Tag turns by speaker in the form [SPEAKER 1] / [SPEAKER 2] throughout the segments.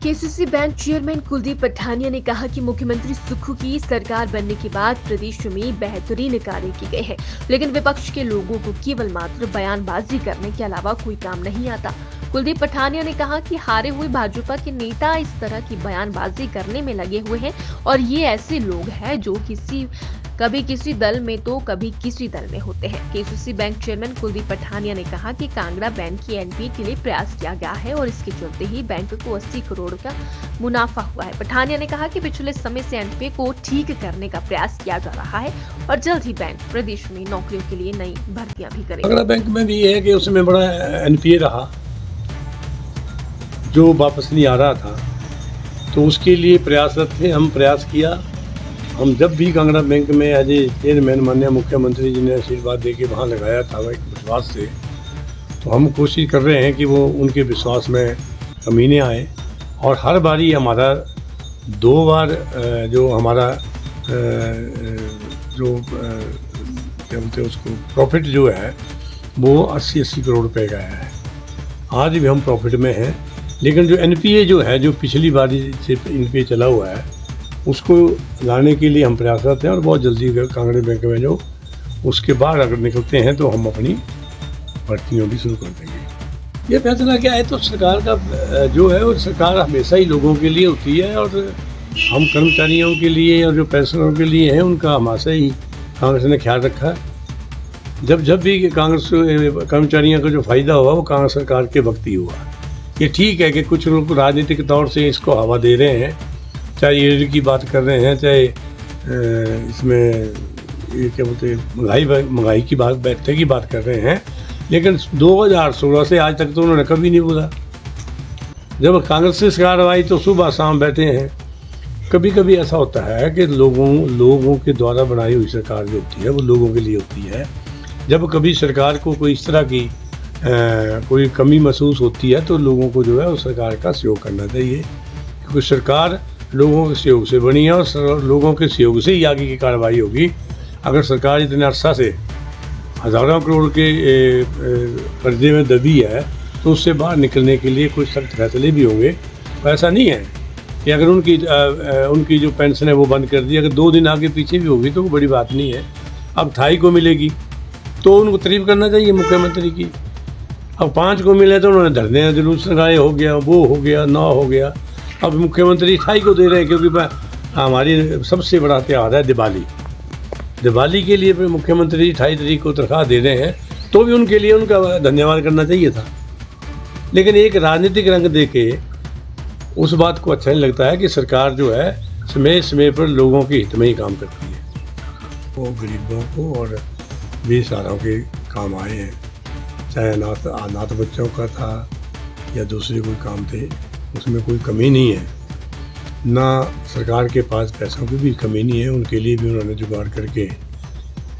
[SPEAKER 1] KCC bank chairman Kuldeep Pathania ने कहा कि मुख्यमंत्री सुक्खू की सरकार बनने के बाद प्रदेश में बेहतरीन कार्य किए गए हैं, लेकिन विपक्ष के लोगों को केवल मात्र बयानबाजी करने के अलावा कोई काम नहीं आता। कुलदीप पठानिया ने कहा कि हारे हुए भाजपा के नेता इस तरह की बयानबाजी करने में लगे हुए हैं और ये ऐसे लोग हैं जो कभी किसी दल में तो कभी किसी दल में होते हैं। KCC bank chairman Kuldeep Pathania ने कहा कि कांगड़ा बैंक की एनपीए के लिए प्रयास किया गया है और इसके चलते ही बैंक को 80 करोड़ का मुनाफा हुआ है। पठानिया ने कहा कि पिछले समय से एनपीए को ठीक करने का प्रयास किया जा रहा है और जल्द ही बैंक प्रदेश में नौकरियों के लिए नई भर्तियां भी करेगा।
[SPEAKER 2] कांगड़ा बैंक में भी ये है कि उसमें बड़ा एनपीए रहा जो वापस नहीं आ रहा था, तो उसके लिए प्रयासरत थे। हम प्रयास किया। हम जब भी कांगड़ा बैंक में एज ए चेयरमैन माननीय मुख्यमंत्री जी ने आशीर्वाद दे के वहाँ लगाया था एक विश्वास से, तो हम कोशिश कर रहे हैं कि वो उनके विश्वास में कमी नहीं आए। और हर बारी हमारा 2 बार जो हमारा जो क्या बोलते हैं उसको प्रॉफिट जो है वो 80 करोड़ रुपए का है। आज भी हम प्रॉफिट में हैं, लेकिन जो एनपीए जो है, जो पिछली बारी से एनपीए चला हुआ है, उसको लाने के लिए हम प्रयासरत हैं और बहुत जल्दी कांगड़ा बैंक में जो उसके बाद अगर निकलते हैं तो हम अपनी भर्तियों भी शुरू कर देंगे। ये फैसला क्या है, तो सरकार का जो है, और सरकार हमेशा ही लोगों के लिए होती है और हम कर्मचारियों के लिए और जो पेंशनरों के लिए हैं उनका हमेशा ही कांग्रेस ने ख्याल रखा। जब भी कांग्रेस कर्मचारियों का जो फ़ायदा हुआ वो कांग्रेस सरकार के वक्त ही हुआ। ये ठीक है कि कुछ लोग राजनीतिक तौर से इसको हवा दे रहे हैं, चाहे ईडी की बात कर रहे हैं, चाहे इसमें ये क्या बोलते हैं महंगाई की बात, बैठने की बात कर रहे हैं, लेकिन 2016 से आज तक तो उन्होंने कभी नहीं बोला। जब कांग्रेस से सरकार आई तो सुबह शाम बैठे हैं। कभी कभी ऐसा होता है कि लोगों के द्वारा बनाई हुई सरकार जो होती है वो लोगों के लिए होती है। जब कभी सरकार को कोई इस तरह की कोई कमी महसूस होती है तो लोगों को जो है उस सरकार का सहयोग करना चाहिए, क्योंकि सरकार लोगों के सहयोग से बनी है और लोगों के सहयोग से ही आगे की कार्रवाई होगी। अगर सरकार इतने अर्सा से हज़ारों करोड़ के कर्जे में दबी है तो उससे बाहर निकलने के लिए कुछ सख्त फैसले भी होंगे। ऐसा नहीं है कि अगर उनकी जो पेंशन है वो बंद कर दी, अगर 2 दिन आगे पीछे भी होगी तो वो बड़ी बात नहीं है। अब 2.5 को मिलेगी तो उनको तारीफ करना चाहिए मुख्यमंत्री की। अब 5 को मिले तो उन्होंने धरने जुलूस लगाए, हो गया वो हो गया, 9 हो गया। अब मुख्यमंत्री 2.5 को दे रहे हैं क्योंकि हमारी सबसे बड़ा त्यौहार है दिवाली के लिए मुख्यमंत्री 28 तारीख को तनख्वाह दे रहे हैं, तो भी उनके लिए उनका धन्यवाद करना चाहिए था। लेकिन एक राजनीतिक रंग दे के उस बात को अच्छा नहीं लगता है कि सरकार जो है समय पर लोगों के हित में ही काम करती है। वो गरीबों को और बेसहाराओं के काम आए हैं, चाहे अनाथ बच्चों का था या दूसरे कोई काम थे, उसमें कोई कमी नहीं है। ना सरकार के पास पैसों की भी कमी नहीं है, उनके लिए भी उन्होंने जुगाड़ करके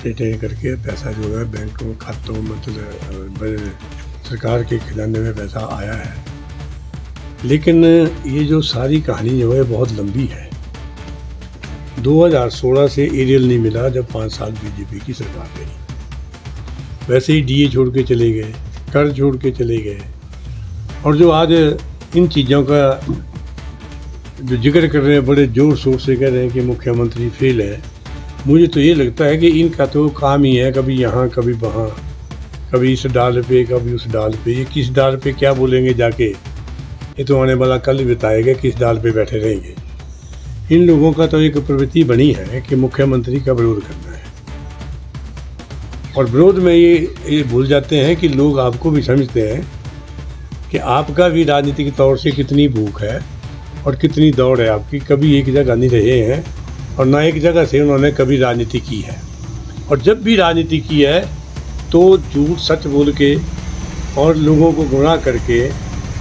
[SPEAKER 2] रिटेन करके पैसा जो है बैंक में खातों मतलब सरकार के खिलाने में पैसा आया है। लेकिन ये जो सारी कहानी जो है बहुत लंबी है। 2016 से एरियल नहीं मिला जब 5 साल बीजेपी की सरकार रही। वैसे ही डीए छोड़ के चले गए, कर्ज छोड़ के चले गए, और जो आज इन चीज़ों का जो जिक्र कर रहे हैं, बड़े ज़ोर शोर से कह रहे हैं कि मुख्यमंत्री फेल है। मुझे तो ये लगता है कि इनका तो काम ही है कभी यहाँ कभी वहाँ, कभी इस डाल पे कभी उस डाल पे। ये किस डाल पे क्या बोलेंगे जाके, ये तो आने वाला कल बताएगा किस डाल पे बैठे रहेंगे। इन लोगों का तो एक प्रवृत्ति बनी है कि मुख्यमंत्री का विरोध करना है, और विरोध में ये भूल जाते हैं कि लोग आपको भी समझते हैं कि आपका भी राजनीतिक तौर से कितनी भूख है और कितनी दौड़ है आपकी। कभी एक जगह नहीं रहे हैं और ना एक जगह से उन्होंने कभी राजनीति की है, और जब भी राजनीति की है तो झूठ सच बोल के और लोगों को गुमराह करके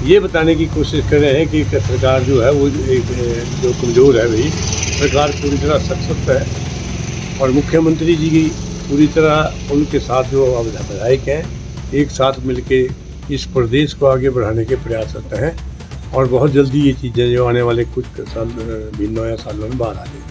[SPEAKER 2] ये बताने की कोशिश कर रहे हैं कि सरकार जो है वो जो कमज़ोर है, भाई सरकार पूरी तरह सशक्त है और मुख्यमंत्री जी की पूरी तरह उनके साथ जो विधायक हैं एक साथ मिलके इस प्रदेश को आगे बढ़ाने के प्रयास करते हैं, और बहुत जल्दी ये चीज़ें जो आने वाले कुछ साल 9 सालों में बाहर आ जाएंगी।